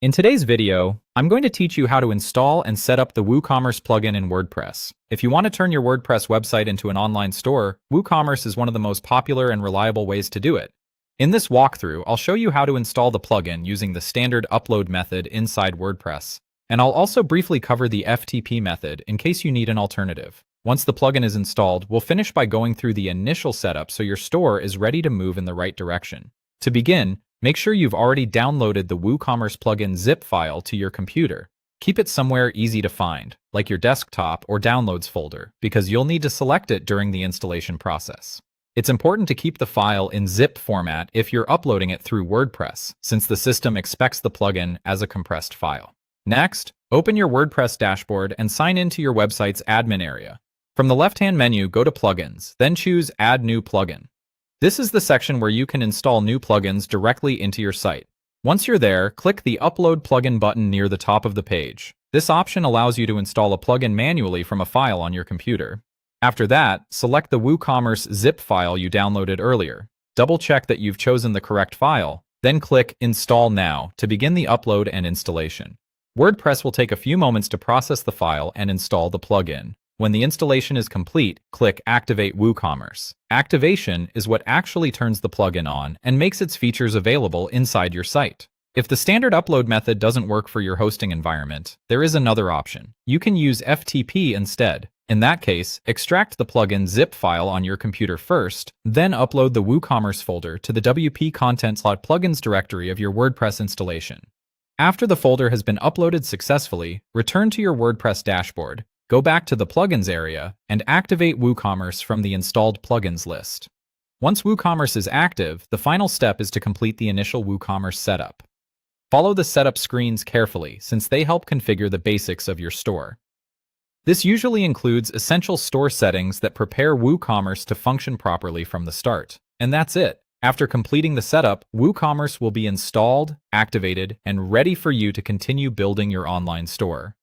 In today's video, I'm going to teach you how to install and set up the WooCommerce plugin in WordPress. If you want to turn your WordPress website into an online store, WooCommerce is one of the most popular and reliable ways to do it. In this walkthrough, I'll show you how to install the plugin using the standard upload method inside WordPress, and I'll also briefly cover the FTP method in case you need an alternative. Once the plugin is installed, we'll finish by going through the initial setup so your store is ready to move in the right direction. To begin, make sure you've already downloaded the WooCommerce plugin zip file to your computer. Keep it somewhere easy to find, like your desktop or downloads folder, because you'll need to select it during the installation process. It's important to keep the file in zip format if you're uploading it through WordPress, since the system expects the plugin as a compressed file. Next, open your WordPress dashboard and sign into your website's admin area. From the left-hand menu, go to Plugins, then choose Add New Plugin. This is the section where you can install new plugins directly into your site. Once you're there, click the Upload Plugin button near the top of the page. This option allows you to install a plugin manually from a file on your computer. After that, select the WooCommerce zip file you downloaded earlier. Double-check that you've chosen the correct file, then click Install Now to begin the upload and installation. WordPress will take a few moments to process the file and install the plugin. When the installation is complete, click Activate WooCommerce. Activation is what actually turns the plugin on and makes its features available inside your site. If the standard upload method doesn't work for your hosting environment, there is another option. You can use FTP instead. In that case, extract the plugin zip file on your computer first, then upload the WooCommerce folder to the WP Content/Plugins directory of your WordPress installation. After the folder has been uploaded successfully, return to your WordPress dashboard. Go back to the Plugins area and activate WooCommerce from the installed plugins list. Once WooCommerce is active, the final step is to complete the initial WooCommerce setup. Follow the setup screens carefully since they help configure the basics of your store. This usually includes essential store settings that prepare WooCommerce to function properly from the start. And that's it. After completing the setup, WooCommerce will be installed, activated, and ready for you to continue building your online store.